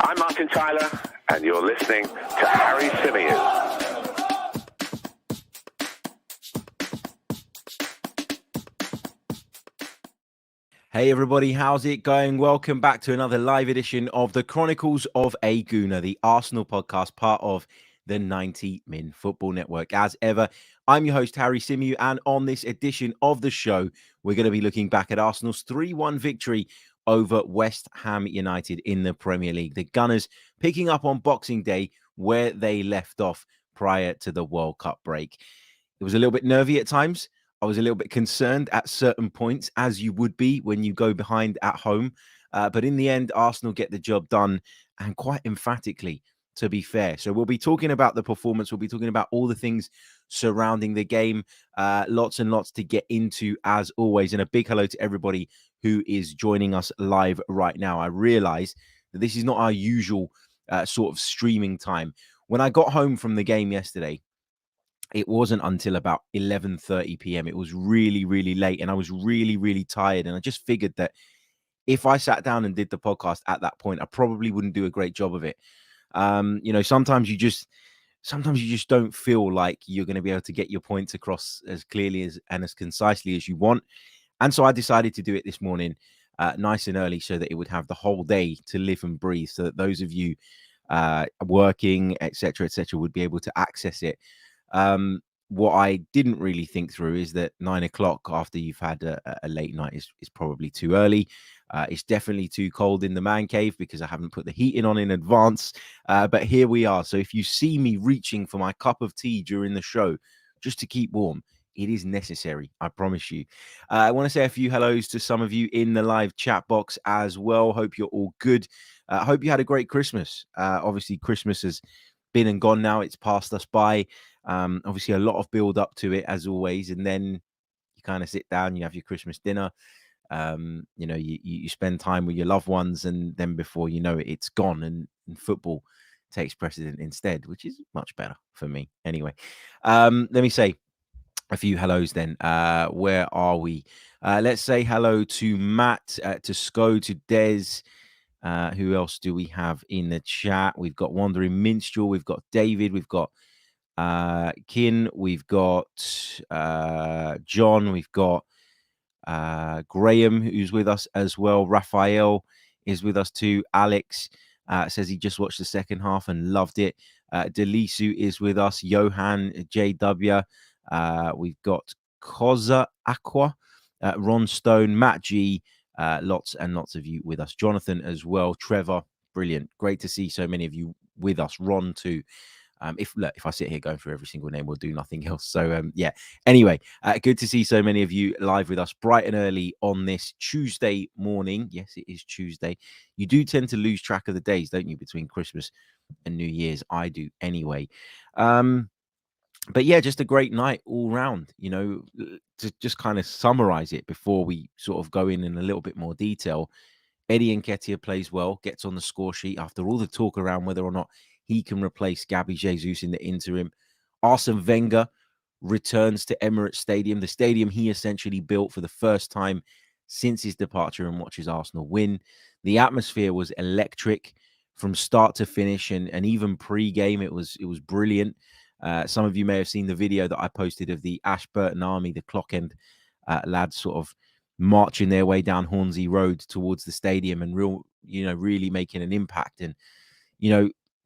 I'm Martin Tyler, and you're listening to Harry Symeou. Hey everybody, how's it going? Welcome back to another live edition of the Chronicles of a Gooner, the Arsenal podcast, part of the 90 Min Football Network. As ever, I'm your host, Harry Symeou, and on this edition of the show, we're going to be looking back at Arsenal's 3-1 victory over West Ham United in the Premier League. The Gunners picking up on Boxing Day where they left off prior to the World Cup break. It was a little bit nervy at times. I was a little bit concerned at certain points, as you would be when you go behind at home. But in the end, Arsenal get the job done, and quite emphatically, to be fair. So we'll be talking about the performance. We'll be talking about all the things surrounding the game. Lots and lots to get into, as always. And a big hello to everybody who is joining us live right now. I realize that this is not our usual sort of streaming time. When I got home from the game yesterday, it wasn't until about 11:30 p.m. It was really, really late, and I was really, really tired. And I just figured that if I sat down and did the podcast at that point, I probably wouldn't do a great job of it. Sometimes you just don't feel like you're going to be able to get your points across as clearly and as concisely as you want. And so I decided to do it this morning, nice and early, so that it would have the whole day to live and breathe, so that those of you working, etc., would be able to access it. What I didn't really think through is that 9 o'clock after you've had a late night is probably too early. It's definitely too cold in the man cave because I haven't put the heating on in advance. But here we are. So if you see me reaching for my cup of tea during the show just to keep warm, it is necessary, I promise you. I want to say a few hellos to some of you in the live chat box as well. Hope you're all good. Hope you had a great Christmas. Obviously, Christmas has been and gone now. It's passed us by. Obviously, a lot of build up to it, as always. And then you kind of sit down, you have your Christmas dinner. You spend time with your loved ones. And then before you know it, it's gone. And football takes precedent instead, which is much better for me. Anyway, let me say a few hellos then. Where are we? Let's say hello to Matt, to Sko, to Des. Who else do we have in the chat? We've got Wandering Minstrel. We've got David. We've got Kin. We've got John. We've got Graham, who's with us as well. Raphael is with us too. Alex says he just watched the second half and loved it. Delisu is with us. Johan, JW. We've got Koza Aqua, Ron Stone, Matt G. Lots and lots of you with us. Jonathan as well. Trevor, brilliant. Great to see so many of you with us. Ron too. If I sit here going through every single name, we'll do nothing else. So yeah. Anyway, good to see so many of you live with us bright and early on this Tuesday morning. Yes, it is Tuesday. You do tend to lose track of the days, don't you, between Christmas and New Year's? I do anyway. But yeah, just a great night all round, to just kind of summarize it before we sort of go in a little bit more detail. Eddie Nketiah plays well, gets on the score sheet after all the talk around whether or not he can replace Gabriel Jesus in the interim. Arsene Wenger returns to Emirates Stadium, the stadium he essentially built for the first time since his departure, and watches Arsenal win. The atmosphere was electric from start to finish, and even pre-game, it was brilliant. Some of you may have seen the video that I posted of the Ashburton Army, the clock end lads sort of marching their way down Hornsey Road towards the stadium and really making an impact and,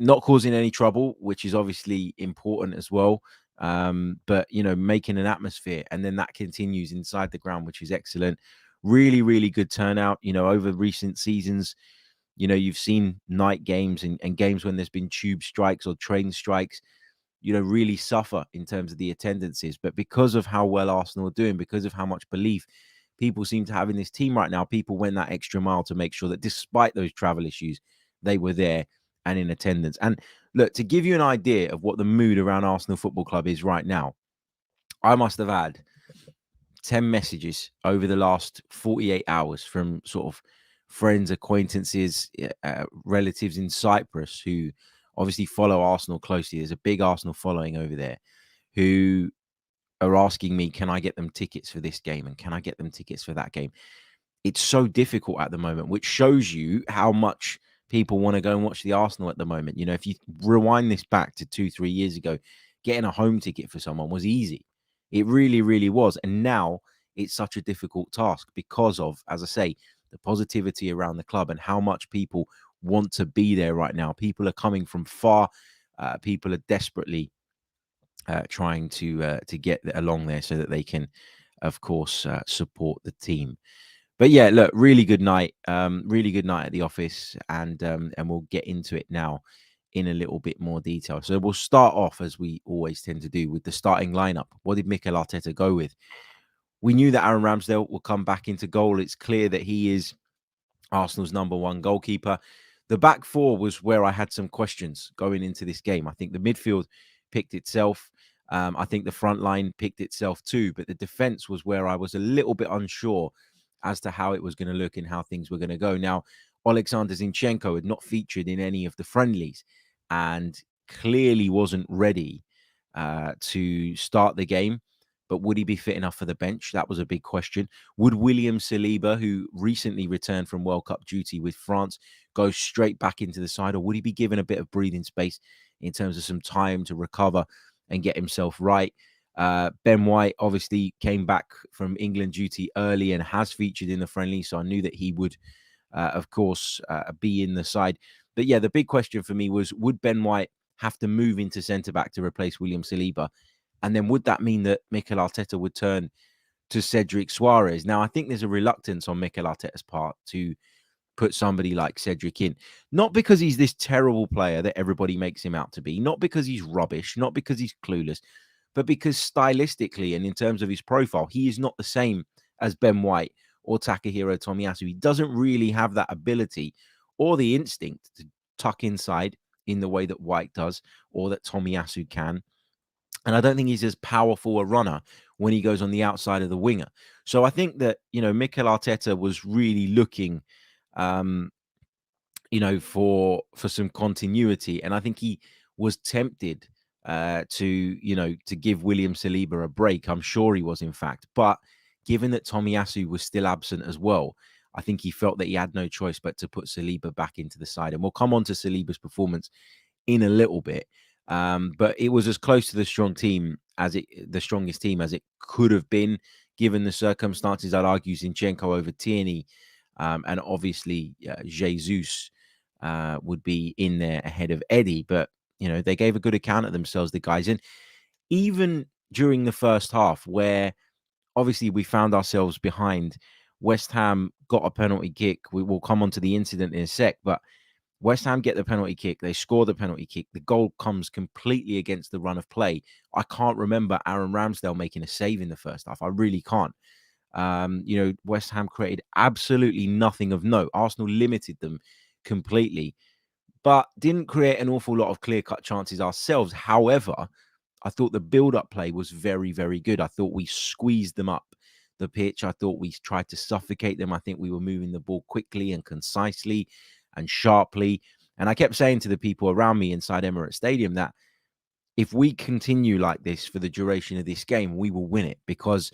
not causing any trouble, which is obviously important as well. But, making an atmosphere, and then that continues inside the ground, which is excellent. Really, really good turnout, over recent seasons. You've seen night games and games when there's been tube strikes or train strikes, really suffer in terms of the attendances. But because of how well Arsenal are doing, because of how much belief people seem to have in this team right now, people went that extra mile to make sure that despite those travel issues, they were there and in attendance. And look, to give you an idea of what the mood around Arsenal Football Club is right now, I must have had 10 messages over the last 48 hours from sort of friends, acquaintances, relatives in Cyprus who obviously follow Arsenal closely. There's a big Arsenal following over there who are asking me, can I get them tickets for this game? And can I get them tickets for that game? It's so difficult at the moment, which shows you how much people want to go and watch the Arsenal at the moment. You know, if you rewind this back to 2-3 years ago, getting a home ticket for someone was easy. It really, really was. And now it's such a difficult task because of, as I say, the positivity around the club and how much people want to be there right now. People are coming from far. People are desperately trying to get along there so that they can, of course, support the team. But yeah, look, really good night at the office, and we'll get into it now in a little bit more detail. So we'll start off, as we always tend to do, with the starting lineup. What did Mikel Arteta go with? We knew that Aaron Ramsdale will come back into goal. It's clear that he is Arsenal's number one goalkeeper. The back four was where I had some questions going into this game. I think the midfield picked itself. I think the front line picked itself too, but the defense was where I was a little bit unsure as to how it was going to look and how things were going to go. Now, Alexander Zinchenko had not featured in any of the friendlies and clearly wasn't ready to start the game. But would he be fit enough for the bench? That was a big question. Would William Saliba, who recently returned from World Cup duty with France, go straight back into the side, or would he be given a bit of breathing space in terms of some time to recover and get himself right? Ben White obviously came back from England duty early and has featured in the friendly, so I knew that he would, of course, be in the side. But yeah, the big question for me was, would Ben White have to move into centre-back to replace William Saliba? And then would that mean that Mikel Arteta would turn to Cedric Suarez? Now, I think there's a reluctance on Mikel Arteta's part to put somebody like Cedric in. Not because he's this terrible player that everybody makes him out to be. Not because he's rubbish. Not because he's clueless. But because stylistically and in terms of his profile, he is not the same as Ben White or Takahiro Tomiyasu. He doesn't really have that ability or the instinct to tuck inside in the way that White does or that Tomiyasu can. And I don't think he's as powerful a runner when he goes on the outside of the winger. So I think that, Mikel Arteta was really looking, um, for some continuity. And I think he was tempted to give William Saliba a break. I'm sure he was, in fact. But given that Tomiyasu was still absent as well, I think he felt that he had no choice but to put Saliba back into the side. And we'll come on to Saliba's performance in a little bit. But it was as close to the strongest team as it could have been, given the circumstances. I'd argue Zinchenko over Tierney, and obviously Jesus would be in there ahead of Eddie. But they gave a good account of themselves, the guys. And even during the first half, where obviously we found ourselves behind, West Ham got a penalty kick. We will come on to the incident in a sec, but West Ham get the penalty kick. They score the penalty kick. The goal comes completely against the run of play. I can't remember Aaron Ramsdale making a save in the first half. I really can't. West Ham created absolutely nothing of note. Arsenal limited them completely, but didn't create an awful lot of clear-cut chances ourselves. However, I thought the build-up play was very, very good. I thought we squeezed them up the pitch. I thought we tried to suffocate them. I think we were moving the ball quickly and concisely and sharply. And I kept saying to the people around me inside Emirates Stadium that if we continue like this for the duration of this game, we will win it, because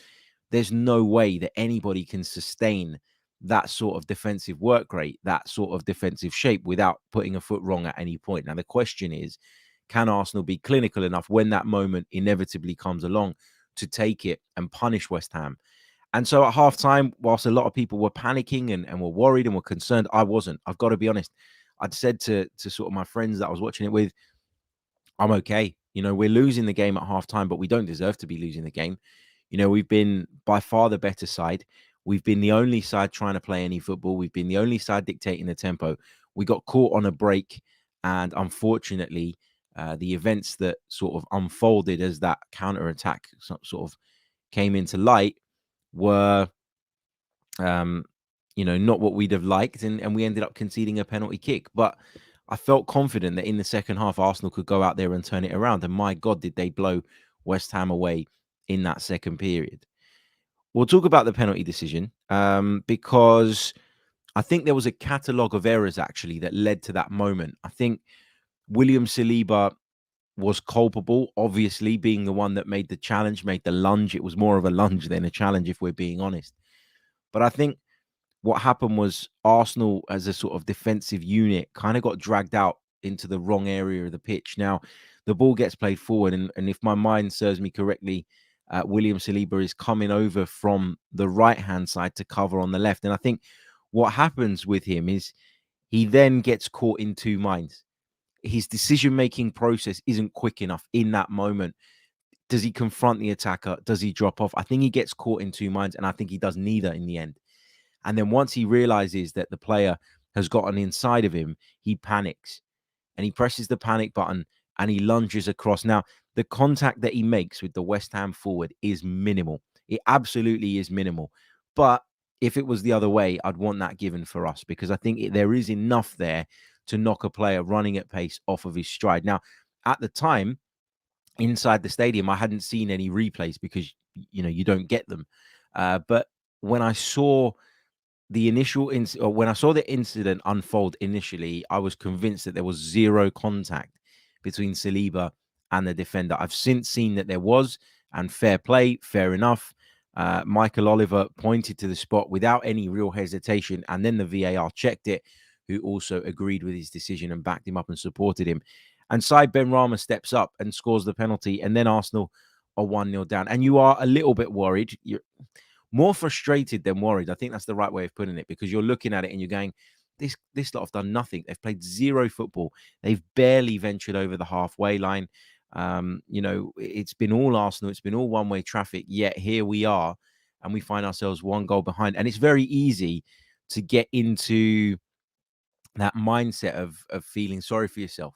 there's no way that anybody can sustain that sort of defensive work rate, that sort of defensive shape, without putting a foot wrong at any point. Now, the question is, can Arsenal be clinical enough when that moment inevitably comes along to take it and punish West Ham? And so at halftime, whilst a lot of people were panicking and were worried and were concerned, I wasn't. I've got to be honest. I'd said to sort of my friends that I was watching it with, I'm okay. We're losing the game at halftime, but we don't deserve to be losing the game. We've been by far the better side. We've been the only side trying to play any football. We've been the only side dictating the tempo. We got caught on a break, and unfortunately, the events that sort of unfolded as that counter-attack sort of came into light were, not what we'd have liked, and we ended up conceding a penalty kick. But I felt confident that in the second half, Arsenal could go out there and turn it around. And my God, did they blow West Ham away in that second period. We'll talk about the penalty decision, because I think there was a catalogue of errors, actually, that led to that moment. I think William Saliba was culpable, obviously, being the one that made the challenge, made the lunge. It was more of a lunge than a challenge, if we're being honest. But I think what happened was Arsenal, as a sort of defensive unit, kind of got dragged out into the wrong area of the pitch. Now, the ball gets played forward, and if my mind serves me correctly, William Saliba is coming over from the right-hand side to cover on the left. And I think what happens with him is he then gets caught in two minds. His decision-making process isn't quick enough in that moment. Does he confront the attacker? Does he drop off? I think he gets caught in two minds, and I think he does neither in the end. And then once he realizes that the player has gotten inside of him, he panics and he presses the panic button and he lunges across. Now, the contact that he makes with the West Ham forward is minimal. It absolutely is minimal. But if it was the other way, I'd want that given for us, because I think there is enough there to knock a player running at pace off of his stride. Now, at the time, inside the stadium, I hadn't seen any replays because, you don't get them. But when I saw when I saw the incident unfold initially, I was convinced that there was zero contact between Saliba and the defender. I've since seen that there was, and fair play, fair enough. Michael Oliver pointed to the spot without any real hesitation, and then the VAR checked it, who also agreed with his decision and backed him up and supported him. And Said Benrahma steps up and scores the penalty, and then Arsenal are 1-0 down. And you are a little bit worried. You're more frustrated than worried. I think that's the right way of putting it, because you're looking at it and you're going, this lot have done nothing. They've played zero football. They've barely ventured over the halfway line. It's been all Arsenal. It's been all one-way traffic. Yet here we are, and we find ourselves one goal behind. And it's very easy to get into that mindset of feeling sorry for yourself.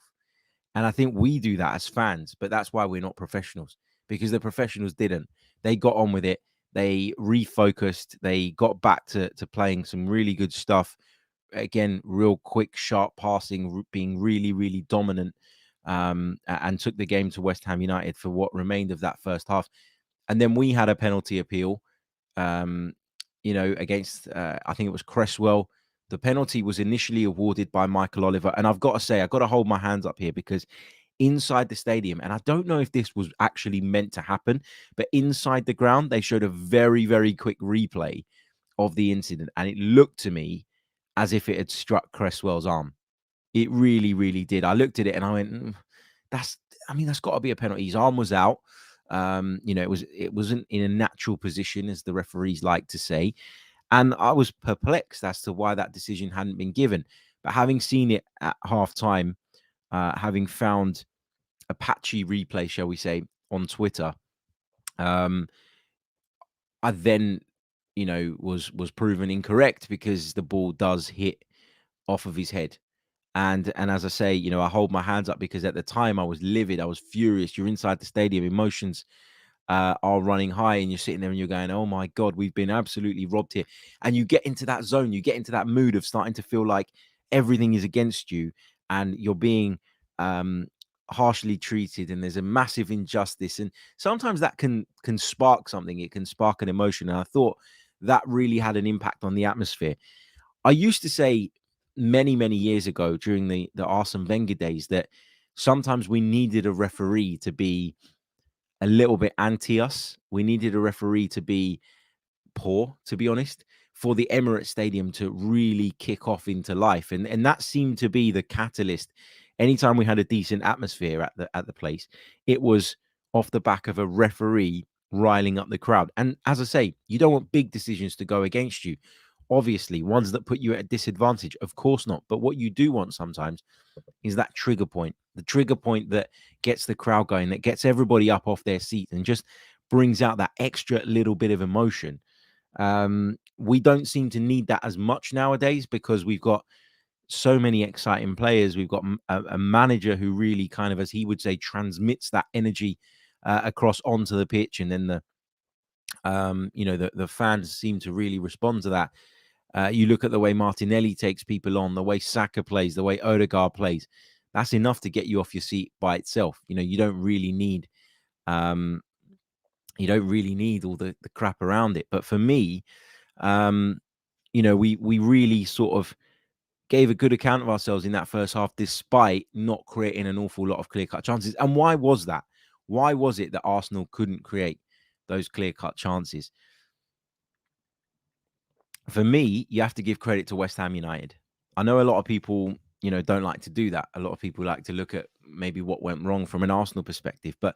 And I think we do that as fans, but that's why we're not professionals, because the professionals didn't. They got on with it. They refocused. They got back to playing some really good stuff. Again, real quick, sharp passing, being really, really dominant, and took the game to West Ham United for what remained of that first half. And then we had a penalty appeal, against, I think it was Cresswell. The penalty was initially awarded by Michael Oliver. And I've got to say, I've got to hold my hands up here, because inside the stadium, and I don't know if this was actually meant to happen, but inside the ground, they showed a very, very quick replay of the incident. And it looked to me as if it had struck Cresswell's arm. It really, really did. I looked at it and I went, that's got to be a penalty. His arm was out. It wasn't in a natural position, as the referees like to say. And I was perplexed as to why that decision hadn't been given. But having seen it at halftime, having found a patchy replay, shall we say, on Twitter, I then, was proven incorrect, because the ball does hit off of his head. And as I say, I hold my hands up, because at the time I was livid. I was furious. You're inside the stadium. Emotions are running high, and you're sitting there and you're going, oh my God, we've been absolutely robbed here. And you get into that zone, you get into that mood of starting to feel like everything is against you, and you're being harshly treated, and there's a massive injustice. And sometimes that can spark something. It can spark an emotion. And I thought that really had an impact on the atmosphere. I used to say many, many years ago, during the Arsene Wenger days, that sometimes we needed a referee to be a little bit anti us. We needed a referee to be poor, to be honest, for the Emirates Stadium to really kick off into life. And that seemed to be the catalyst. Anytime we had a decent atmosphere at the place, it was off the back of a referee riling up the crowd. And as I say, you don't want big decisions to go against you. Obviously, ones that put you at a disadvantage, of course not. But what you do want sometimes is that trigger point, the trigger point that gets the crowd going, that gets everybody up off their seat and just brings out that extra little bit of emotion. We don't seem to need that as much nowadays, because we've got so many exciting players. We've got a manager who really kind of, as he would say, transmits that energy across onto the pitch. And then the fans seem to really respond to that. You look at the way Martinelli takes people on, the way Saka plays, the way Odegaard plays. That's enough to get you off your seat by itself. You don't really need all the crap around it. But for me, we really sort of gave a good account of ourselves in that first half, despite not creating an awful lot of clear-cut chances. And why was that? Why was it that Arsenal couldn't create those clear-cut chances? For me, you have to give credit to West Ham United. I know a lot of people, don't like to do that. A lot of people like to look at maybe what went wrong from an Arsenal perspective, but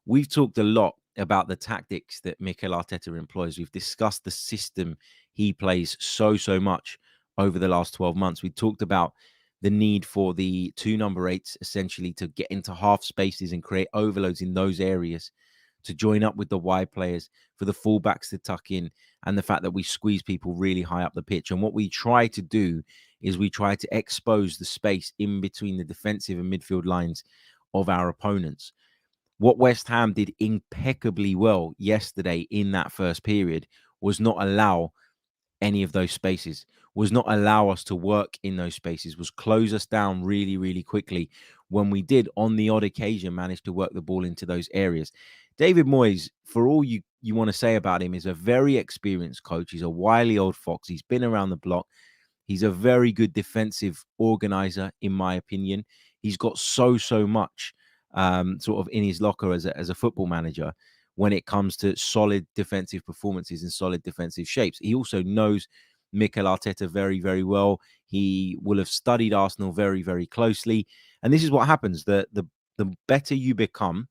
we've talked a lot about the tactics that Mikel Arteta employs. We've discussed the system he plays so much over the last 12 months. We talked about the need for the two number eights essentially to get into half spaces and create overloads in those areas, to join up with the wide players, for the fullbacks to tuck in, and the fact that we squeeze people really high up the pitch. And what we try to do is we try to expose the space in between the defensive and midfield lines of our opponents. What West Ham did impeccably well yesterday in that first period was not allow any of those spaces, was not allow us to work in those spaces, was close us down really quickly when we did, on the odd occasion, manage to work the ball into those areas. David Moyes, for all you want to say about him, is a very experienced coach. He's a wily old fox. He's been around the block. He's a very good defensive organizer, in my opinion. He's got so much sort of in his locker as a football manager when it comes to solid defensive performances and solid defensive shapes. He also knows Mikel Arteta very well. He will have studied Arsenal very closely. And this is what happens. The better you become,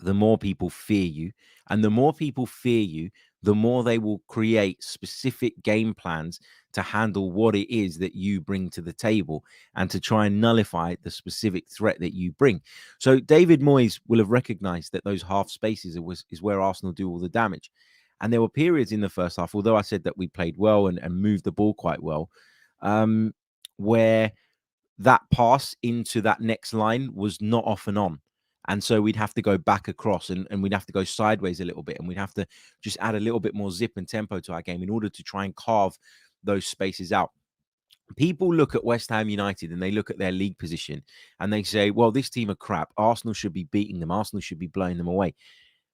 the more people fear you. And the more people fear you, the more they will create specific game plans to handle what it is that you bring to the table and to try and nullify the specific threat that you bring. So David Moyes will have recognized that those half spaces is where Arsenal do all the damage. And there were periods in the first half, although I said that we played well and moved the ball quite well, where that pass into that next line was not off and on. And so we'd have to go back across and we'd have to go sideways a little bit. And we'd have to just add a little bit more zip and tempo to our game in order to try and carve those spaces out. People look at West Ham United and they look at their league position and they say, well, this team are crap. Arsenal should be beating them. Arsenal should be blowing them away.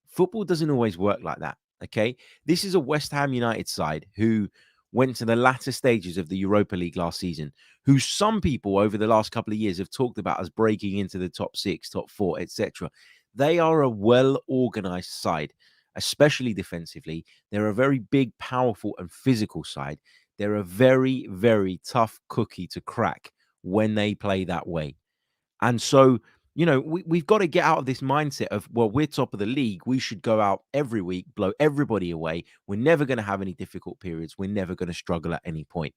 Football doesn't always work like that. Okay. This is a West Ham United side who went to the latter stages of the Europa League last season, who some people over the last couple of years have talked about as breaking into the top 6, top 4, etc. They are a well-organized side, especially defensively. They're a very big, powerful, and physical side. They're a very tough cookie to crack when they play that way. And so, we've got to get out of this mindset of, well, we're top of the league. We should go out every week, blow everybody away. We're never going to have any difficult periods. We're never going to struggle at any point.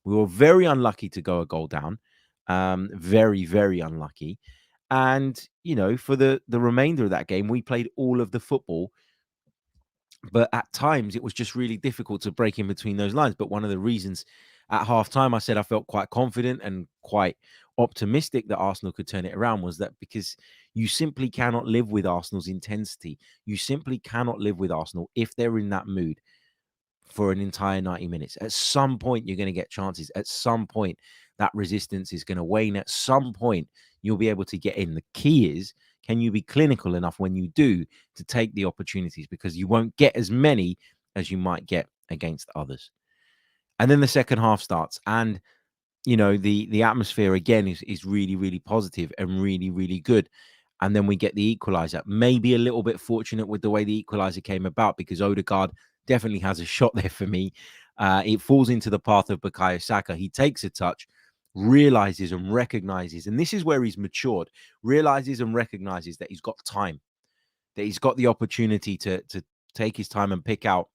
We were very unlucky to go a goal down. Very unlucky. And, for the remainder of that game, we played all of the football. But at times, it was just really difficult to break in between those lines. But one of the reasons at halftime I said I felt quite confident and quite optimistic that Arsenal could turn it around was that because you simply cannot live with Arsenal's intensity. You simply cannot live with Arsenal if they're in that mood for an entire 90 minutes. At some point, you're going to get chances. At some point, that resistance is going to wane. At some point, you'll be able to get in. The key is, can you be clinical enough when you do to take the opportunities? Because you won't get as many as you might get against others. And then the second half starts. And, the atmosphere again is really positive and really good. And then we get the equalizer. Maybe a little bit fortunate with the way the equalizer came about, because Odegaard definitely has a shot there for me. It falls into the path of Bukayo Saka. He takes a touch, realizes and recognizes, and this is where he's matured, realizes and recognizes that he's got time, that he's got the opportunity to take his time and pick out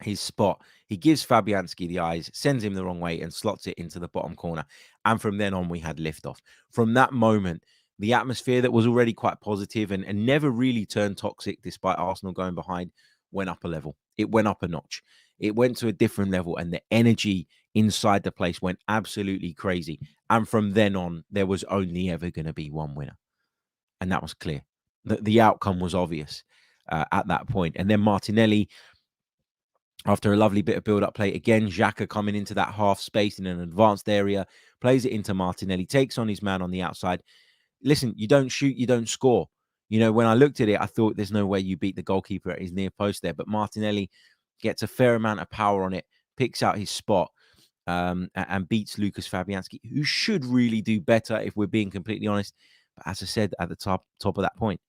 his spot. He gives Fabianski the eyes, sends him the wrong way and slots it into the bottom corner. And from then on, we had liftoff. From that moment, the atmosphere that was already quite positive and never really turned toxic despite Arsenal going behind went up a level. It went up a notch. It went to a different level, and the energy inside the place went absolutely crazy. And from then on, there was only ever going to be one winner. And that was clear. The outcome was obvious at that point. And then Martinelli, after a lovely bit of build-up play, again, Xhaka coming into that half space in an advanced area, plays it into Martinelli, takes on his man on the outside. Listen, you don't shoot, you don't score. When I looked at it, I thought there's no way you beat the goalkeeper at his near post there. But Martinelli gets a fair amount of power on it, picks out his spot, and beats Lucas Fabianski, who should really do better if we're being completely honest. But as I said at the top of that point,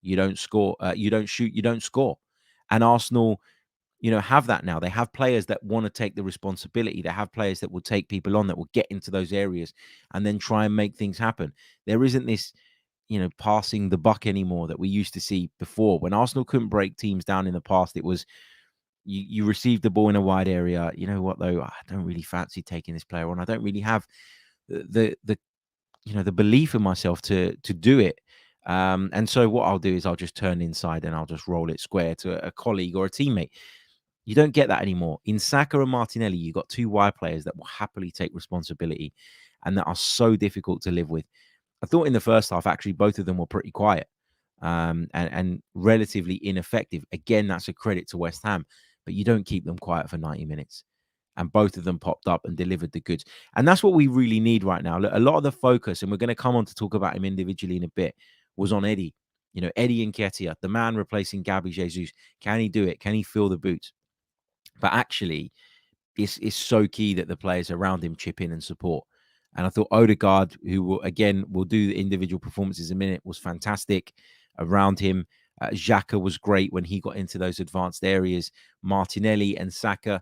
you don't score, you don't shoot, you don't score. And Arsenal, have that now. They have players that want to take the responsibility. They have players that will take people on, that will get into those areas and then try and make things happen. There isn't this, passing the buck anymore that we used to see before. When Arsenal couldn't break teams down in the past, it was you received the ball in a wide area. You know what, though? I don't really fancy taking this player on. I don't really have the belief in myself to do it. And so what I'll do is I'll just turn inside and I'll just roll it square to a colleague or a teammate. You don't get that anymore. In Saka and Martinelli, you've got two wide players that will happily take responsibility and that are so difficult to live with. I thought in the first half, actually, both of them were pretty quiet and relatively ineffective. Again, that's a credit to West Ham, but you don't keep them quiet for 90 minutes. And both of them popped up and delivered the goods. And that's what we really need right now. Look, a lot of the focus, and we're going to come on to talk about him individually in a bit, was on Eddie. Eddie Nketiah, the man replacing Gabriel Jesus. Can he do it? Can he fill the boots? But actually, it's so key that the players around him chip in and support. And I thought Odegaard, who will do the individual performances in a minute, was fantastic around him. Xhaka was great when he got into those advanced areas. Martinelli and Saka,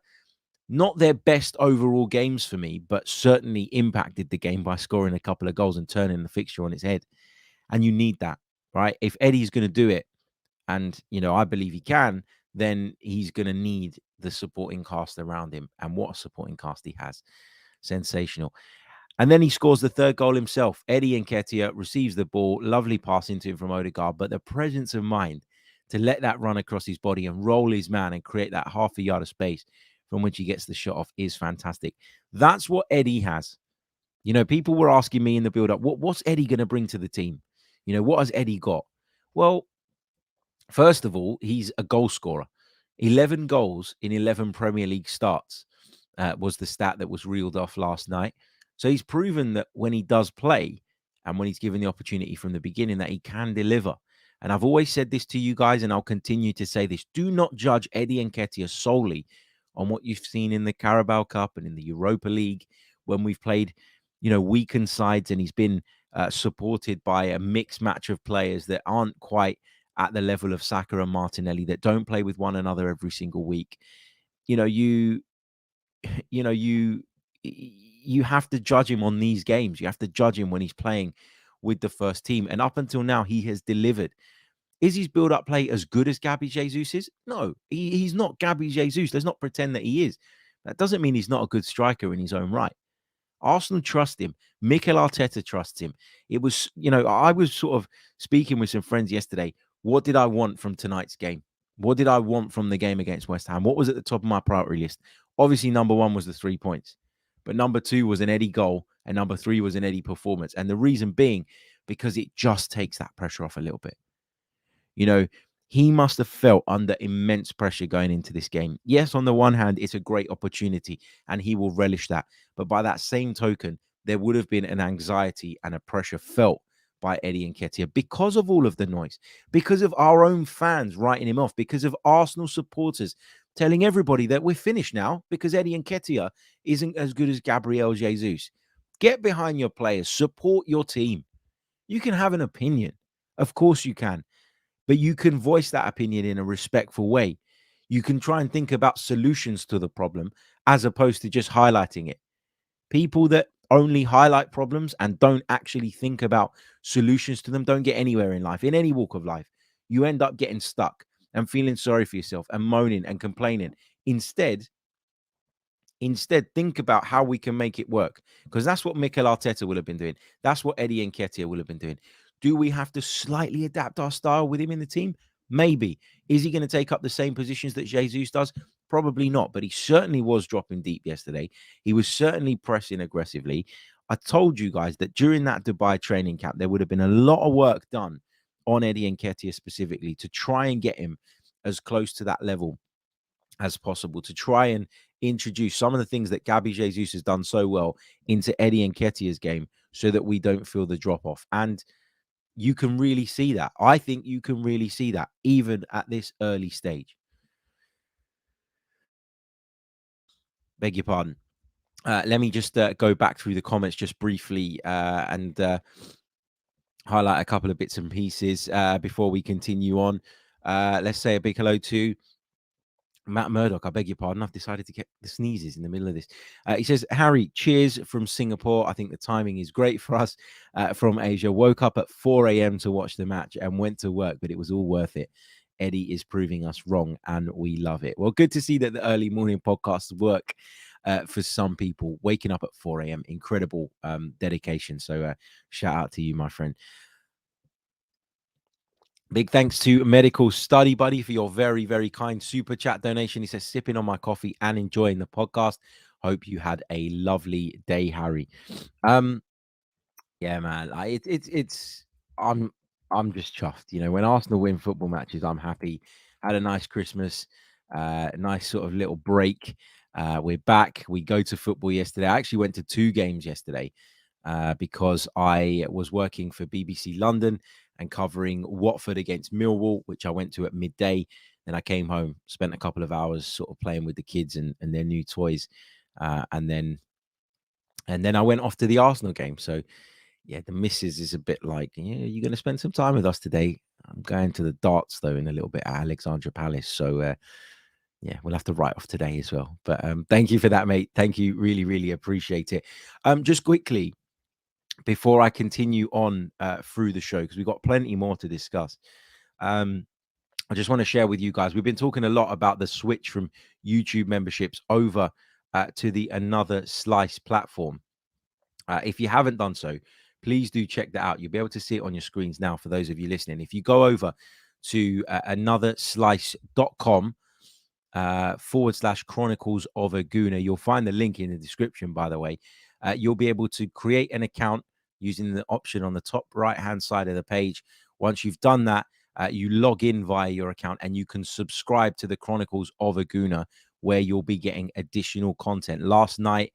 not their best overall games for me, but certainly impacted the game by scoring a couple of goals and turning the fixture on its head. And you need that, right? If Eddie's going to do it, and, I believe he can, then he's going to need the supporting cast around him. And what a supporting cast he has. Sensational. And then he scores the third goal himself. Eddie Nketiah receives the ball. Lovely pass into him from Odegaard. But the presence of mind to let that run across his body and roll his man and create that half a yard of space from which he gets the shot off is fantastic. That's what Eddie has. People were asking me in the build-up, what's Eddie going to bring to the team? What has Eddie got? Well, first of all, he's a goal scorer. 11 goals in 11 Premier League starts was the stat that was reeled off last night. So he's proven that when he does play and when he's given the opportunity from the beginning, that he can deliver. And I've always said this to you guys, and I'll continue to say this. Do not judge Eddie Nketiah solely on what you've seen in the Carabao Cup and in the Europa League when we've played, weakened sides, and he's been supported by a mixed match of players that aren't quite at the level of Saka and Martinelli, that don't play with one another every single week. You have to judge him on these games. You have to judge him when he's playing with the first team. And up until now, he has delivered. Is his build-up play as good as Gabriel Jesus is? No, he's not Gabriel Jesus. Let's not pretend that he is. That doesn't mean he's not a good striker in his own right. Arsenal trust him. Mikel Arteta trusts him. It was, I was sort of speaking with some friends yesterday. What did I want from tonight's game? What did I want from the game against West Ham? What was at the top of my priority list? Obviously, number one was the 3 points. But number two was an Eddie goal. And number three was an Eddie performance. And the reason being, because it just takes that pressure off a little bit. He must have felt under immense pressure going into this game. Yes, on the one hand, it's a great opportunity and he will relish that. But by that same token, there would have been an anxiety and a pressure felt by Eddie Nketiah because of all of the noise, because of our own fans writing him off, because of Arsenal supporters telling everybody that we're finished now because Eddie Nketiah isn't as good as Gabriel Jesus. Get behind your players, support your team. You can have an opinion. Of course you can. But you can voice that opinion in a respectful way. You can try and think about solutions to the problem as opposed to just highlighting it. People that only highlight problems and don't actually think about solutions to them don't get anywhere in life, in any walk of life. You end up getting stuck and feeling sorry for yourself and moaning and complaining. Instead, think about how we can make it work, because that's what Mikel Arteta will have been doing. That's what Eddie Nketiah will have been doing. Do we have to slightly adapt our style with him in the team? Maybe. Is he going to take up the same positions that Jesus does? Probably not, but he certainly was dropping deep yesterday. He was certainly pressing aggressively. I told you guys that during that Dubai training camp, there would have been a lot of work done on Eddie Nketiah specifically to try and get him as close to that level as possible, to try and introduce some of the things that Gabriel Jesus has done so well into Eddie Nketiah's game so that we don't feel the drop-off. And you can really see that. I think you can really see that even at this early stage. Beg your pardon. Let me just go back through the comments just briefly and highlight a couple of bits and pieces before we continue on. Let's say a big hello to Matt Murdoch, I beg your pardon. I've decided to get the sneezes in the middle of this. He says, Harry, cheers from Singapore. I think the timing is great for us from Asia. Woke up at 4 a.m. to watch the match and went to work, but it was all worth it. Eddie is proving us wrong, and we love it. Well, good to see that the early morning podcasts work for some people. Waking up at 4 a.m., incredible dedication. So shout out to you, my friend. Big thanks to Medical Study Buddy for your very, very kind super chat donation. He says, sipping on my coffee and enjoying the podcast. Hope you had a lovely day, Harry. Yeah, man. I'm just chuffed. You know, when Arsenal win football matches, I'm happy. Had a nice Christmas, nice sort of little break. We're back. We go to football yesterday. I actually went to 2 games yesterday because I was working for BBC London and covering Watford against Millwall, which I went to at midday. Then I came home, spent a couple of hours sort of playing with the kids and their new toys, and then I went off to the Arsenal game. So yeah, the missus is a bit like, yeah, you're going to spend some time with us today. I'm going to the darts though in a little bit at Alexandra Palace. So yeah, we'll have to write off today as well. But thank you for that, mate. Thank you. Really, really appreciate it. Just quickly, before I continue on through the show, because we've got plenty more to discuss. I just want to share with you guys, we've been talking a lot about the switch from YouTube memberships over to the Another Slice platform. If you haven't done so, please do check that out. You'll be able to see it on your screens now for those of you listening. If you go over to anotherslice.com / Chronicles of a Gooner, you'll find the link in the description, by the way. You'll be able to create an account using the option on the top right-hand side of the page. Once you've done that, you log in via your account and you can subscribe to the Chronicles of a Gooner, where you'll be getting additional content. Last night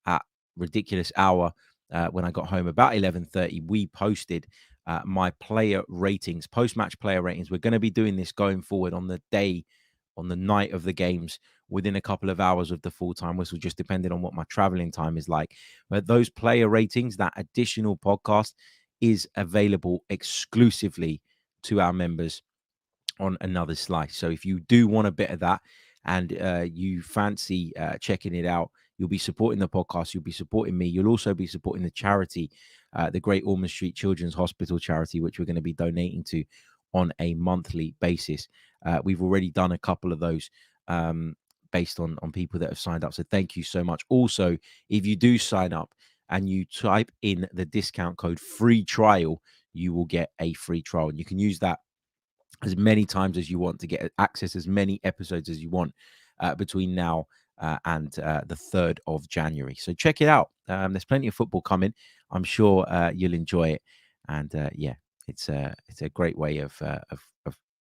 at ridiculous hour, when I got home about 11:30, we posted my player ratings, post-match player ratings. We're going to be doing this going forward on the night of the games, within a couple of hours of the full-time whistle, just depending on what my traveling time is like. But those player ratings, that additional podcast, is available exclusively to our members on Another Slice. So if you do want a bit of that and you fancy checking it out, you'll be supporting the podcast, you'll be supporting me, you'll also be supporting the charity, the Great Ormond Street Children's Hospital charity, which we're going to be donating to on a monthly basis. We've already done a couple of those based on people that have signed up. So thank you so much. Also, if you do sign up and you type in the discount code free trial, you will get a free trial. And you can use that as many times as you want to get access as many episodes as you want between now and the 3rd of January. So check it out. There's plenty of football coming. I'm sure you'll enjoy it. And yeah, it's a great way of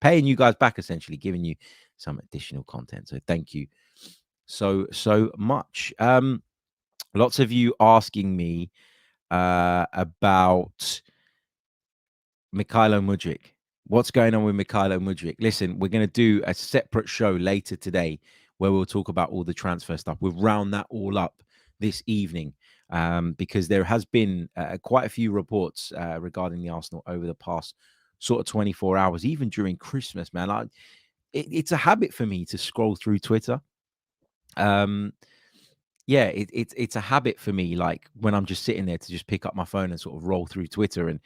paying you guys back, essentially giving you some additional content. So thank you so much. Lots of you asking me about Mykhailo Mudryk. What's going on with Mykhailo Mudryk? Listen, we're going to do a separate show later today where we'll talk about all the transfer stuff. We'll round that all up this evening because there has been quite a few reports regarding the Arsenal over the past sort of 24 hours, even during Christmas, man. It's a habit for me to scroll through Twitter. Yeah, it's a habit for me, like when I'm just sitting there, to just pick up my phone and sort of roll through Twitter. And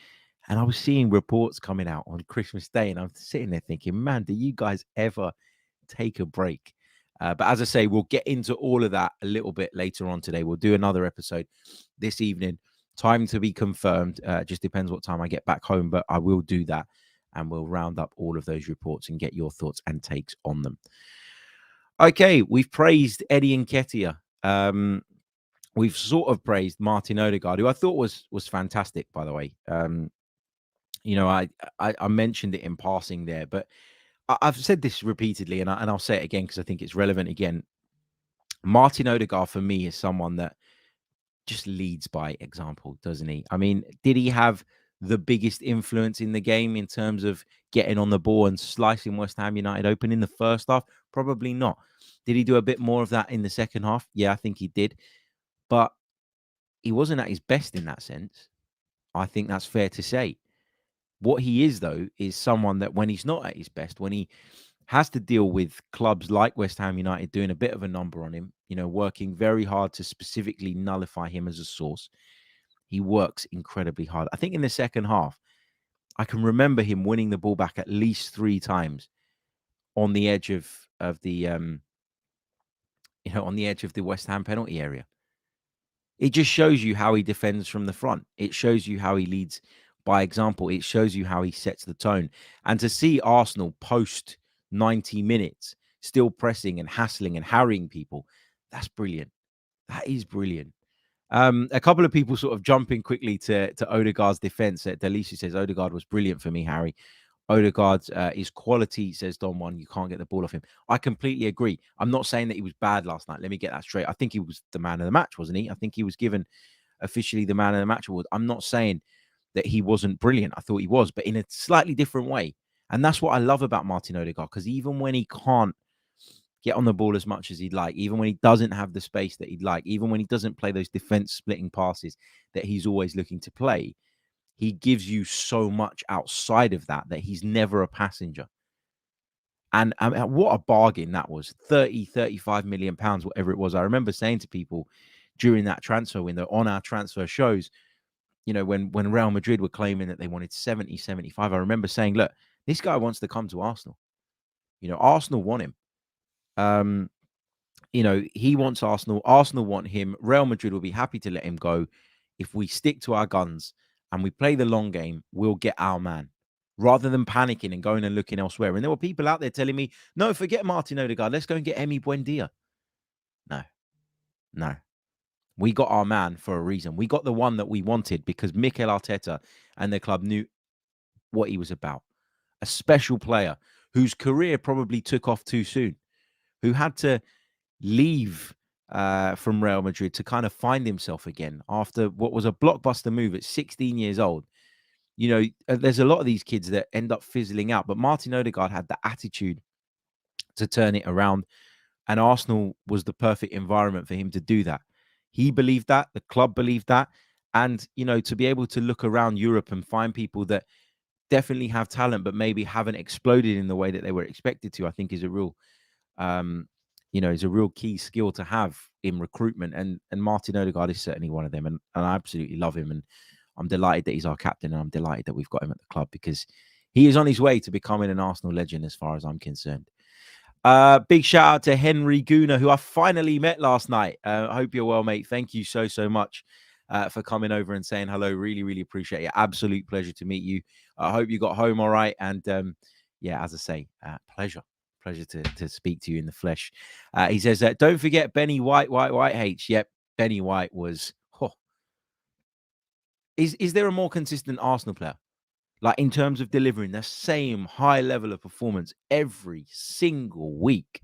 I was seeing reports coming out on Christmas Day, and I'm sitting there thinking, man, do you guys ever take a break? But as I say, we'll get into all of that a little bit later on today. We'll do another episode this evening. Time to be confirmed. Just depends what time I get back home, but I will do that, and we'll round up all of those reports and get your thoughts and takes on them. Okay, we've praised Eddie Nketiah. We've sort of praised Martin Odegaard, who I thought was fantastic, by the way. You know, I mentioned it in passing there, but I've said this repeatedly, and I'll say it again because I think it's relevant again. Martin Odegaard, for me, is someone that just leads by example, doesn't he? I mean, did he have the biggest influence in the game in terms of getting on the ball and slicing West Ham United open in the first half? Probably not. Did he do a bit more of that in the second half? Yeah, I think he did. But he wasn't at his best in that sense. I think that's fair to say. What he is, though, is someone that when he's not at his best, when he has to deal with clubs like West Ham United doing a bit of a number on him, working very hard to specifically nullify him as a source. He works incredibly hard. I think in the second half, I can remember him winning the ball back at least 3 times on the edge of the on the edge of the West Ham penalty area. It just shows you how he defends from the front. It shows you how he leads by example. It shows you how he sets the tone. And to see Arsenal post 90 minutes still pressing and hassling and harrying people, that's brilliant. That is brilliant. A couple of people sort of jumping quickly to Odegaard's defense. Delisi says Odegaard was brilliant for me, Harry. Odegaard is quality, says Don Juan. You can't get the ball off him. I completely agree. I'm not saying that he was bad last night. Let me get that straight. I think he was the man of the match, wasn't he? I think he was given officially the man of the match award. I'm not saying that he wasn't brilliant. I thought he was, but in a slightly different way. And that's what I love about Martin Odegaard, because even when he can't get on the ball as much as he'd like, even when he doesn't have the space that he'd like, even when he doesn't play those defense splitting passes that he's always looking to play, he gives you so much outside of that he's never a passenger. And what a bargain that was. 35 million pounds, whatever it was. I remember saying to people during that transfer window on our transfer shows, when Real Madrid were claiming that they wanted 70, 75, I remember saying, look, this guy wants to come to Arsenal. Arsenal want him. He wants Arsenal. Arsenal want him. Real Madrid will be happy to let him go. If we stick to our guns and we play the long game, we'll get our man, rather than panicking and going and looking elsewhere. And there were people out there telling me, no, forget Martin Odegaard. Let's go and get Emi Buendia. No. We got our man for a reason. We got the one that we wanted because Mikel Arteta and the club knew what he was about. A special player whose career probably took off too soon, who had to leave from Real Madrid to kind of find himself again after what was a blockbuster move at 16 years old. There's a lot of these kids that end up fizzling out, but Martin Odegaard had the attitude to turn it around, and Arsenal was the perfect environment for him to do that. He believed that, the club believed that, and, to be able to look around Europe and find people that definitely have talent, but maybe haven't exploded in the way that they were expected to, I think is a real is a real key skill to have in recruitment. And Martin Odegaard is certainly one of them. And I absolutely love him. And I'm delighted that he's our captain. And I'm delighted that we've got him at the club because he is on his way to becoming an Arsenal legend as far as I'm concerned. Big shout out to Henry Guna, who I finally met last night. I hope you're well, mate. Thank you so much for coming over and saying hello. Really, really appreciate it. Absolute pleasure to meet you. I hope you got home all right. And as I say, pleasure to speak to you in the flesh. He says, don't forget Benny White H. Yep, Benny White was... Is there a more consistent Arsenal player? Like in terms of delivering the same high level of performance every single week,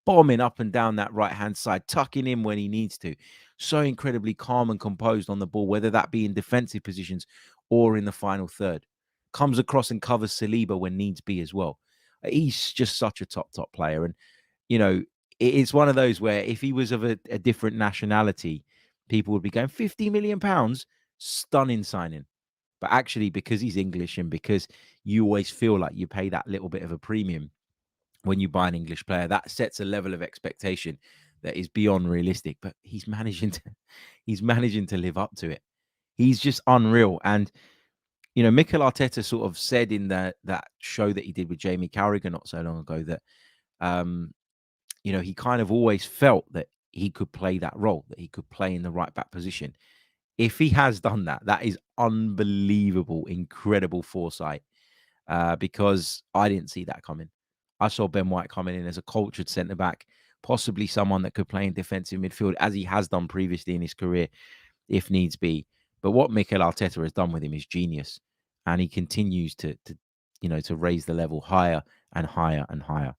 bombing up and down that right-hand side, tucking in when he needs to. So incredibly calm and composed on the ball, whether that be in defensive positions or in the final third. Comes across and covers Saliba when needs be as well. He's just such a top player. And, it's one of those where if he was of a different nationality, people would be going, £50 million, stunning signing. But actually, because he's English and because you always feel like you pay that little bit of a premium when you buy an English player, that sets a level of expectation that is beyond realistic. But he's managing to live up to it. He's just unreal. And, Mikel Arteta sort of said in that show that he did with Jamie Carragher not so long ago that, he kind of always felt that he could play that role, that he could play in the right back position. If he has done that, that is unbelievable, incredible foresight, because I didn't see that coming. I saw Ben White coming in as a cultured centre-back, possibly someone that could play in defensive midfield, as he has done previously in his career, if needs be. But what Mikel Arteta has done with him is genius, and he continues to raise the level higher and higher and higher.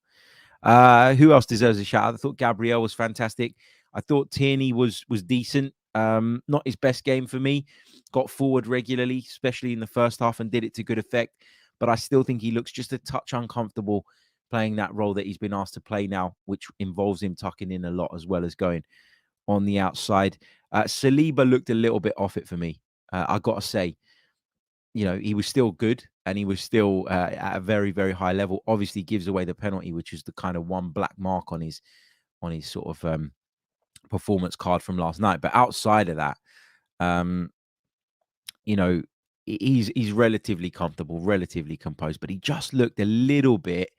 Who else deserves a shout out? I thought Gabriel was fantastic. I thought Tierney was decent. Not his best game for me. Got forward regularly, especially in the first half, and did it to good effect. But I still think he looks just a touch uncomfortable playing that role that he's been asked to play now, which involves him tucking in a lot as well as going on the outside. Saliba looked a little bit off it for me. I got to say, he was still good and he was still at a very, very high level. Obviously gives away the penalty, which is the kind of one black mark on his sort of performance card from last night. But outside of that, he's relatively comfortable, relatively composed, but he just looked a little bit.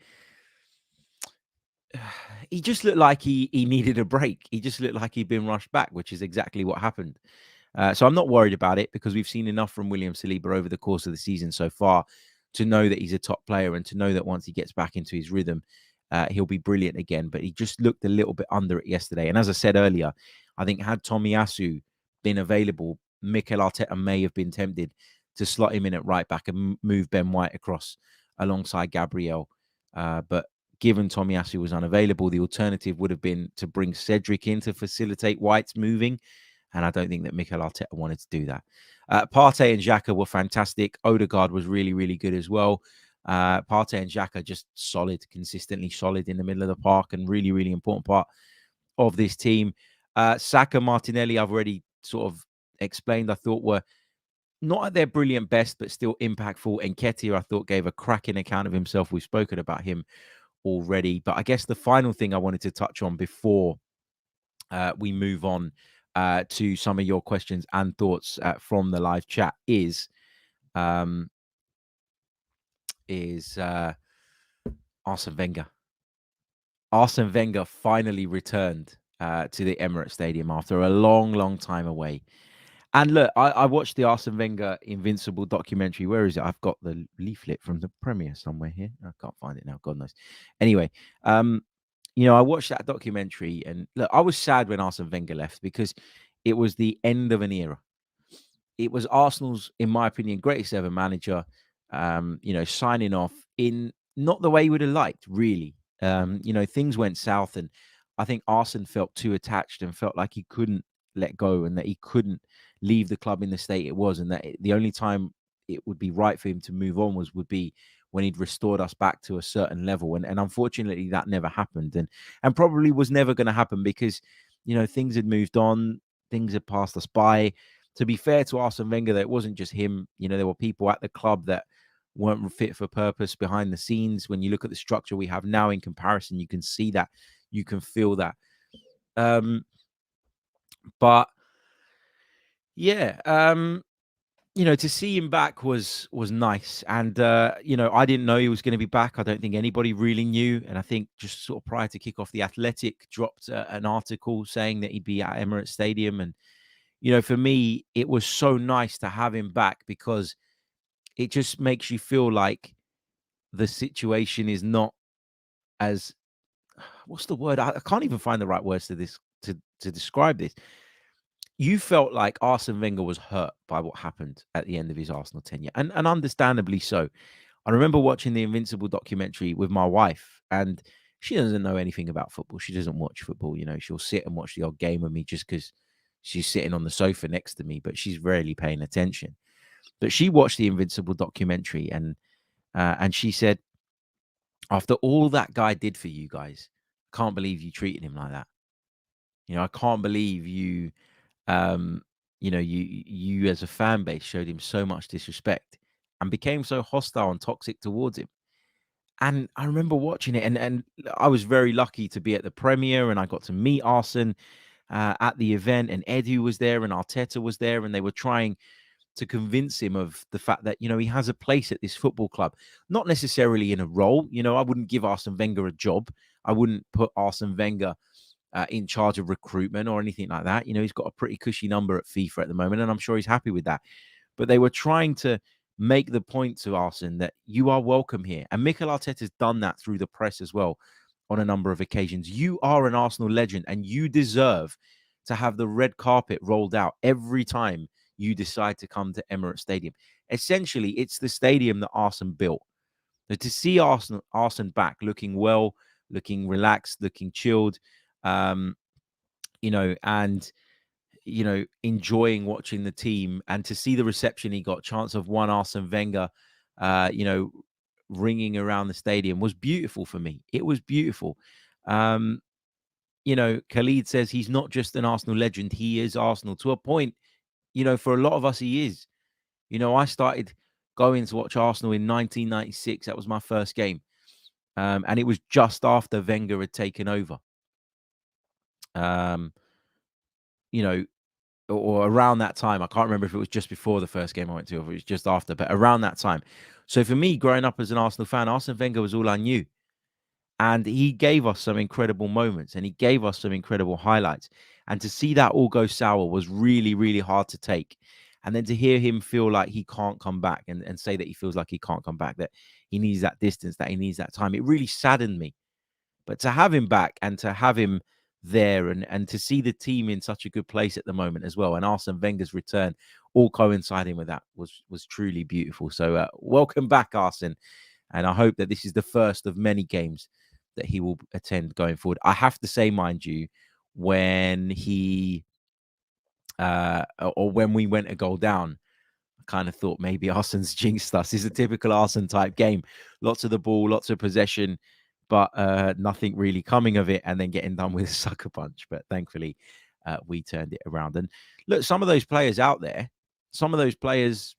He just looked like he needed a break. He just looked like he'd been rushed back, which is exactly what happened. So I'm not worried about it because we've seen enough from William Saliba over the course of the season so far to know that he's a top player and to know that once he gets back into his rhythm, he'll be brilliant again. But he just looked a little bit under it yesterday. And as I said earlier, I think had Tomiyasu been available, Mikel Arteta may have been tempted to slot him in at right back and move Ben White across alongside Gabriel. But given Tomiyasu was unavailable, the alternative would have been to bring Cedric in to facilitate White's moving. And I don't think that Mikel Arteta wanted to do that. Partey and Xhaka were fantastic. Odegaard was really, really good as well. Partey and Xhaka just solid, consistently solid in the middle of the park and really, really important part of this team. Saka, Martinelli, I've already sort of explained, I thought were not at their brilliant best, but still impactful. Nketiah, I thought, gave a cracking account of himself. We've spoken about him already. But I guess the final thing I wanted to touch on before we move on to some of your questions and thoughts from the live chat is Arsene Wenger. Arsene Wenger finally returned to the Emirates Stadium after a long, long time away. And look, I watched the Arsene Wenger Invincible documentary. Where is it? I've got the leaflet from the premiere somewhere here. I can't find it now. God knows. Anyway, I watched that documentary and look, I was sad when Arsene Wenger left because it was the end of an era. It was Arsenal's, in my opinion, greatest ever manager, signing off in not the way he would have liked, really. Things went south and I think Arsene felt too attached and felt like he couldn't let go and that he couldn't leave the club in the state it was and that the only time it would be right for him to move on would be when he'd restored us back to a certain level. And unfortunately, that never happened and probably was never going to happen because, things had moved on. Things had passed us by. To be fair to Arsene Wenger, that it wasn't just him. There were people at the club that weren't fit for purpose behind the scenes. When you look at the structure we have now in comparison, you can see that, you can feel that. But yeah, to see him back was nice. And, I didn't know he was going to be back. I don't think anybody really knew. And I think just sort of prior to kick off, The Athletic dropped an article saying that he'd be at Emirates Stadium. And, for me, it was so nice to have him back because it just makes you feel like the situation is not as, what's the word? I can't even find the right words to this, to describe this. You felt like Arsene Wenger was hurt by what happened at the end of his Arsenal tenure, and understandably so. I remember watching the Invincible documentary with my wife, and she doesn't know anything about football. She doesn't watch football. She'll sit and watch the odd game with me just because she's sitting on the sofa next to me, but she's rarely paying attention. But she watched the Invincible documentary, and she said, after all that guy did for you guys, I can't believe you treated him like that. I can't believe you you as a fan base showed him so much disrespect and became so hostile and toxic towards him. And I remember watching it, and I was very lucky to be at the premiere, and I got to meet Arsene at the event, and Eddie was there, and Arteta was there, and they were trying to convince him of the fact that, he has a place at this football club, not necessarily in a role. I wouldn't give Arsene Wenger a job. I wouldn't put Arsene Wenger in charge of recruitment or anything like that. He's got a pretty cushy number at FIFA at the moment, and I'm sure he's happy with that. But they were trying to make the point to Arsene that you are welcome here. And Mikel Arteta's done that through the press as well on a number of occasions. You are an Arsenal legend, and you deserve to have the red carpet rolled out every time you decide to come to Emirates Stadium. Essentially, it's the stadium that Arsene built. So to see Arsene back looking well, looking relaxed, looking chilled, and enjoying watching the team, and to see the reception he got, chance of one Arsene Wenger, ringing around the stadium was beautiful for me. It was beautiful. Khalid says he's not just an Arsenal legend, he is Arsenal to a point. For a lot of us, he is. I started going to watch Arsenal in 1996. That was my first game. And it was just after Wenger had taken over. You know, or around that time. I can't remember if it was just before the first game I went to or if it was just after, but around that time. So for me, growing up as an Arsenal fan, Arsene Wenger was all I knew. And he gave us some incredible moments and he gave us some incredible highlights. And to see that all go sour was really, really hard to take. And then to hear him feel like he can't come back and say that he feels like he can't come back, that he needs that distance, that he needs that time, it really saddened me. But to have him back and to have him there and to see the team in such a good place at the moment as well, and Arsene Wenger's return all coinciding with that was truly beautiful. So welcome back, Arsene. And I hope that this is the first of many games that he will attend going forward. I have to say, mind you, when he or when we went a goal down, I kind of thought maybe Arsene's jinxed us. It's a typical Arsene type game. Lots of the ball, lots of possession, but nothing really coming of it, and then getting done with a sucker punch. But thankfully, we turned it around. And look, some of those players out there, some of those players,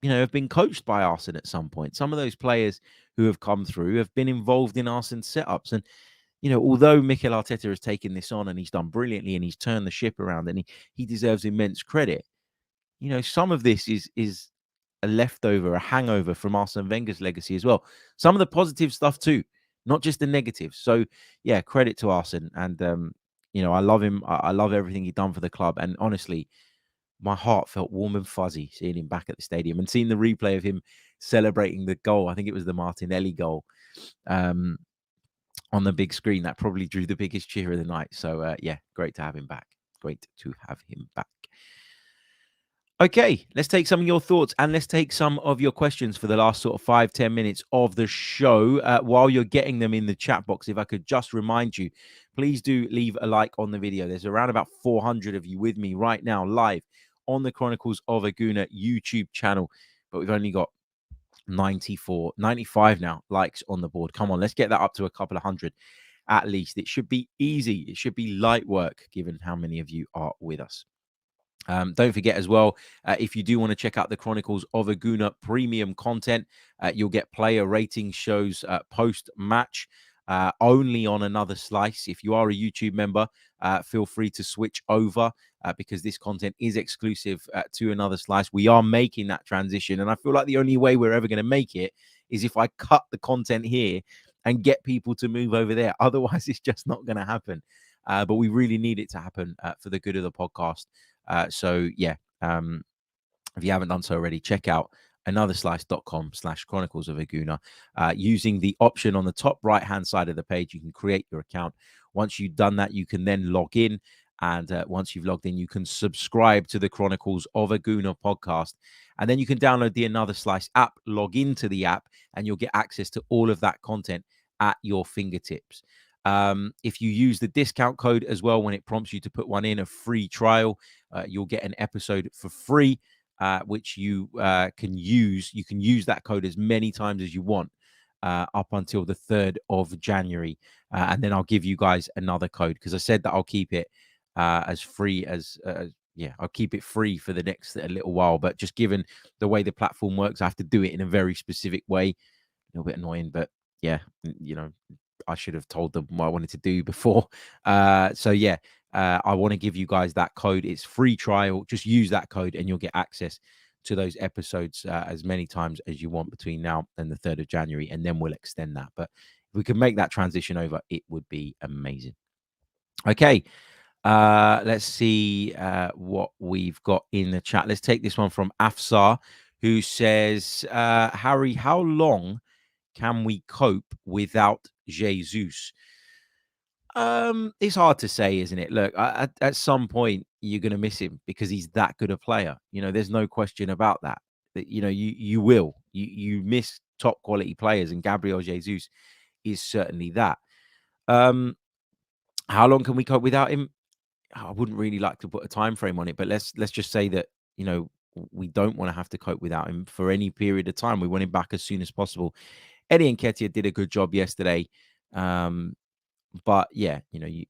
have been coached by Arsene at some point. Some of those players who have come through have been involved in Arsene's setups. And, although Mikel Arteta has taken this on and he's done brilliantly and he's turned the ship around and he deserves immense credit, some of this is a leftover, a hangover from Arsene Wenger's legacy as well. Some of the positive stuff too, not just the negatives. So, yeah, credit to Arsene. And, I love him. I love everything he's done for the club. And honestly, my heart felt warm and fuzzy seeing him back at the stadium and seeing the replay of him celebrating the goal. I think it was the Martinelli goal on the big screen. That probably drew the biggest cheer of the night. So, yeah, great to have him back. Great to have him back. Okay, let's take some of your thoughts and let's take some of your questions for the last sort of 5-10 minutes of the show. While you're getting them in the chat box, if I could just remind you, please do leave a like on the video. There's around about 400 of you with me right now live on the Chronicles of a Gooner YouTube channel, but we've only got 95 now likes on the board. Come on, let's get that up to a couple of hundred at least. It should be easy. It should be light work given how many of you are with us. Don't forget as well, if you do want to check out the Chronicles of a Gooner premium content, you'll get player rating shows post-match only on Another Slice. If you are a YouTube member, feel free to switch over because this content is exclusive to Another Slice. We are making that transition, and I feel like the only way we're ever going to make it is if I cut the content here and get people to move over there. Otherwise, it's just not going to happen. But we really need it to happen for the good of the podcast. So yeah, if you haven't done so already, check out anotherslice.com/Chronicles of a Gooner. Using the option on the top right-hand side of the page, you can create your account. Once you've done that, you can then log in. And once you've logged in, you can subscribe to the Chronicles of a Gooner podcast. And then you can download the Another Slice app, log into the app, and you'll get access to all of that content at your fingertips. If you use the discount code as well, when it prompts you to put one in, a free trial, you'll get an episode for free, which you can use. You can use that code as many times as you want up until the 3rd of January. And then I'll give you guys another code because I said that I'll keep it as free as, I'll keep it free for the next little while. But just given the way the platform works, I have to do it in a very specific way. A little bit annoying, but yeah, I should have told them what I wanted to do before. So yeah, I want to give you guys that code. It's free trial. Just use that code and you'll get access to those episodes as many times as you want between now and the 3rd of January. And then we'll extend that. But if we can make that transition over, it would be amazing. Okay. Let's see what we've got in the chat. Let's take this one from Afsar, who says, Harry, how long can we cope without Jesus? It's hard to say, isn't it? Look, at some point you're going to miss him because he's that good a player. There's no question about that. You will. You miss top quality players, and Gabriel Jesus is certainly that. How long can we cope without him? I wouldn't really like to put a time frame on it, but let's just say that we don't want to have to cope without him for any period of time. We want him back as soon as possible. Eddie Nketiah did a good job yesterday. But yeah,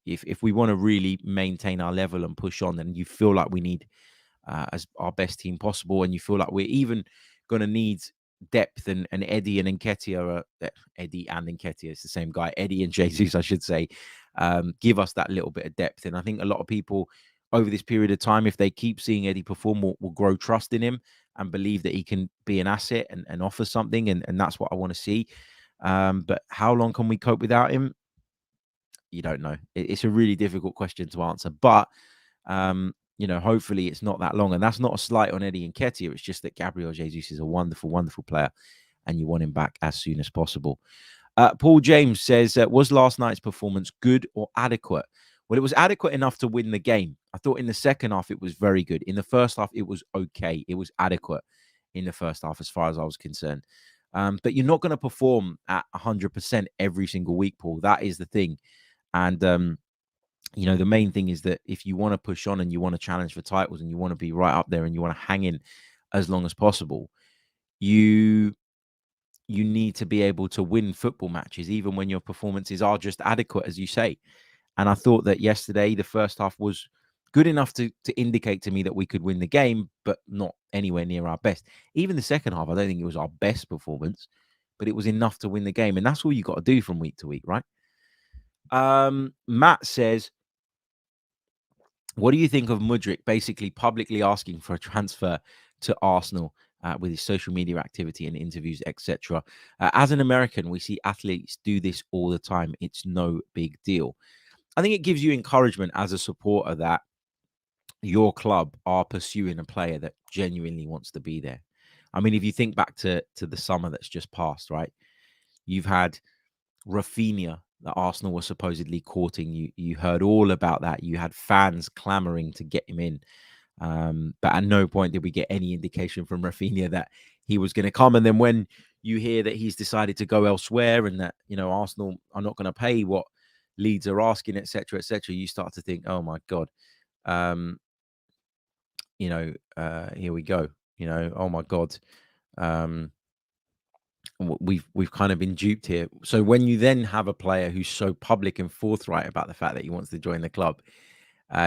if we want to really maintain our level and push on, then you feel like we need as our best team possible, and you feel like we're even going to need depth, and Eddie and Nketiah Eddie and Nketiah, it's the same guy, Eddie and Jesus, I should say, give us that little bit of depth. And I think a lot of people over this period of time, if they keep seeing Eddie perform, will grow trust in him and believe that he can be an asset and offer something. And that's what I want to see. But how long can we cope without him? You don't know. It's a really difficult question to answer. But, hopefully it's not that long. And that's not a slight on Eddie Nketiah. It's just that Gabriel Jesus is a wonderful, wonderful player, and you want him back as soon as possible. Paul James says, was last night's performance good or adequate? Well, it was adequate enough to win the game. I thought in the second half, it was very good. In the first half, it was okay. It was adequate in the first half, as far as I was concerned. But you're not going to perform at 100% every single week, Paul. That is the thing. And, the main thing is that if you want to push on and you want to challenge for titles and you want to be right up there and you want to hang in as long as possible, you need to be able to win football matches, even when your performances are just adequate, as you say. And I thought that yesterday, the first half was good enough to indicate to me that we could win the game, but not anywhere near our best. Even the second half, I don't think it was our best performance, but it was enough to win the game. And that's all you got to do from week to week, right? Matt says, what do you think of Mudryk basically publicly asking for a transfer to Arsenal with his social media activity and interviews, etc.? As an American, we see athletes do this all the time. It's no big deal. I think it gives you encouragement as a supporter that your club are pursuing a player that genuinely wants to be there. I mean, if you think back to the summer that's just passed, right? You've had Rafinha that Arsenal was supposedly courting. You heard all about that. You had fans clamoring to get him in. But at no point did we get any indication from Rafinha that he was going to come. And then when you hear that he's decided to go elsewhere and that, Arsenal are not going to pay what Leeds are asking, etc., you start to think, oh my God, here we go. Oh my God. We've kind of been duped here. So when you then have a player who's so public and forthright about the fact that he wants to join the club,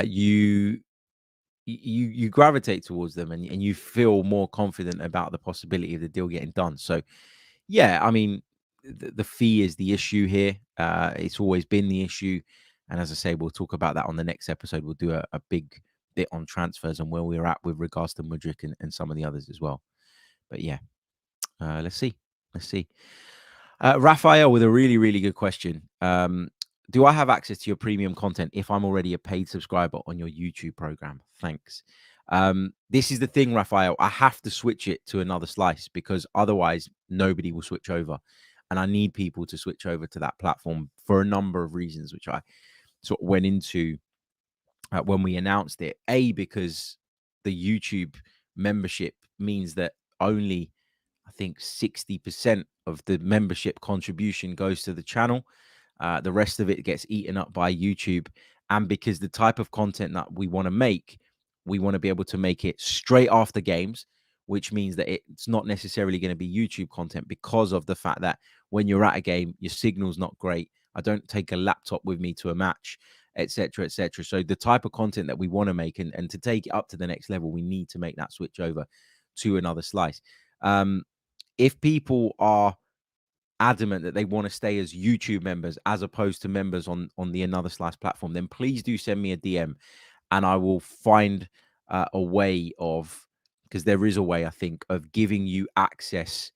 you gravitate towards them and you feel more confident about the possibility of the deal getting done. So, yeah, I mean, the fee is the issue here. It's always been the issue. And as I say, we'll talk about that on the next episode. We'll do a big bit on transfers and where we're at with regards to Mudryk and some of the others as well. But yeah, let's see. Raphael with a really, really good question. Do I have access to your premium content if I'm already a paid subscriber on your YouTube program? Thanks. This is the thing, Raphael. I have to switch it to another slice because otherwise nobody will switch over. And I need people to switch over to that platform for a number of reasons, which I sort of went into when we announced it. Because the YouTube membership means that only, I think, 60% of the membership contribution goes to the channel. The rest of it gets eaten up by YouTube. And because the type of content that we want to make, we want to be able to make it straight after games, which means that it's not necessarily going to be YouTube content because of the fact that when you're at a game, your signal's not great. I don't take a laptop with me to a match, etc., etc. So the type of content that we want to make and to take it up to the next level, we need to make that switch over to another slice. If people are adamant that they want to stay as YouTube members as opposed to members on the Another Slice platform, then please do send me a DM and I will find a way of, because there is a way, I think, of giving you access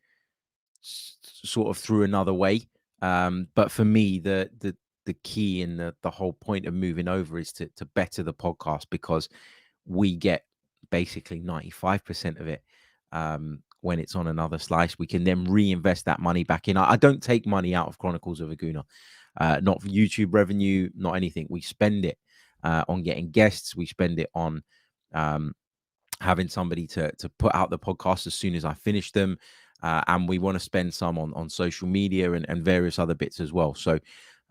sort of through another way. But for me, the key and the whole point of moving over is to better the podcast, because we get basically 95% of it when it's on Another Slice. We can then reinvest that money back in. I don't take money out of Chronicles of a Gooner, not for YouTube revenue, not anything. We spend it on getting guests. We spend it on having somebody to put out the podcast as soon as I finish them. And we want to spend some on social media and various other bits as well. So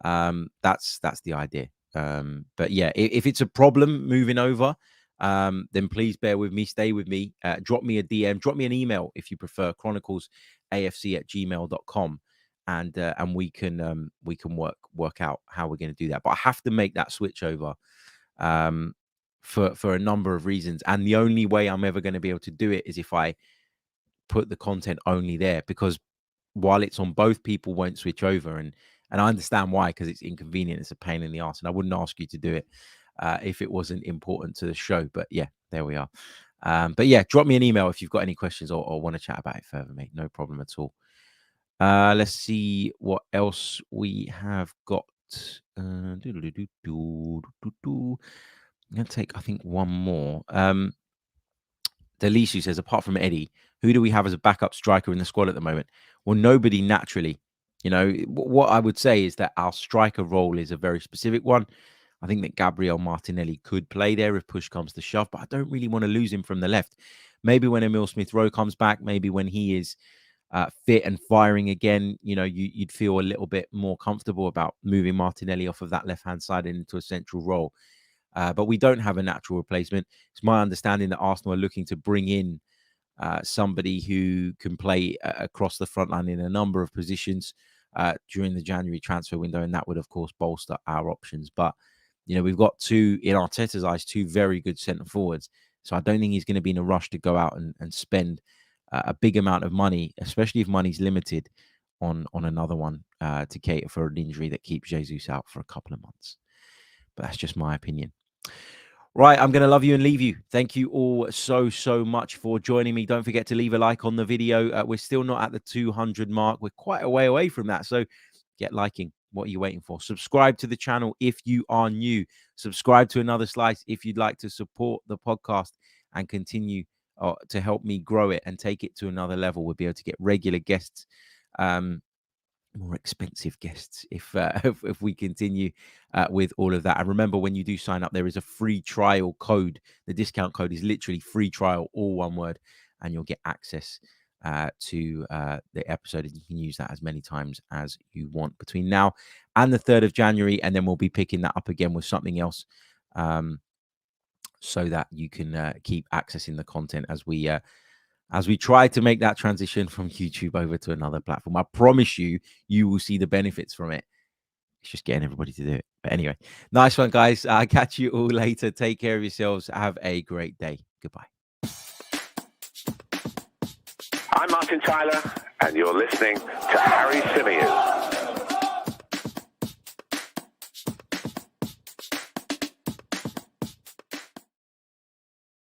that's the idea. But yeah, if it's a problem moving over, then please bear with me, stay with me, drop me a DM, drop me an email if you prefer, chroniclesafc@gmail.com, and we can work out how we're going to do that. But I have to make that switch over for a number of reasons. And the only way I'm ever going to be able to do it is if I put the content only there, because while it's on both, people won't switch over. And I understand why, because it's inconvenient. It's a pain in the ass. And I wouldn't ask you to do it if it wasn't important to the show. But yeah, there we are. But yeah, drop me an email if you've got any questions or want to chat about it further, mate. No problem at all. Let's see what else we have got. I'm going to take, I think, one more. Delisu says, apart from Eddie, who do we have as a backup striker in the squad at the moment? Well, nobody naturally. You know, what I would say is that our striker role is a very specific one. I think that Gabriel Martinelli could play there if push comes to shove, but I don't really want to lose him from the left. Maybe when Emil Smith-Rowe comes back, maybe when he is fit and firing again, you know, you'd feel a little bit more comfortable about moving Martinelli off of that left-hand side into a central role. But we don't have a natural replacement. It's my understanding that Arsenal are looking to bring in somebody who can play across the front line in a number of positions during the January transfer window. And that would, of course, bolster our options. But, you know, we've got two, in Arteta's eyes, two very good centre forwards. So I don't think he's going to be in a rush to go out and spend a big amount of money, especially if money's limited, on another one to cater for an injury that keeps Jesus out for a couple of months. But that's just my opinion. Right, I'm going to love you and leave you. Thank you all so much for joining me. Don't forget to leave a like on the video. We're still not at the 200 mark. We're quite a way away from that. So get liking. What are you waiting for? Subscribe to the channel if you are new. Subscribe to Another Slice if you'd like to support the podcast and continue to help me grow it and take it to another level. We'll be able to get regular guests, more expensive guests if we continue with all of that. And remember, when you do sign up, there is a free trial code. The discount code is literally free trial, all one word, and you'll get access to the episode, and you can use that as many times as you want between now and the 3rd of January. And then we'll be picking that up again with something else, so that you can keep accessing the content as we try to make that transition from YouTube over to another platform. I promise you, you will see the benefits from it. It's just getting everybody to do it. But anyway, nice one, guys. I'll catch you all later. Take care of yourselves. Have a great day. Goodbye. I'm Martin Tyler, and you're listening to Harry Symeou.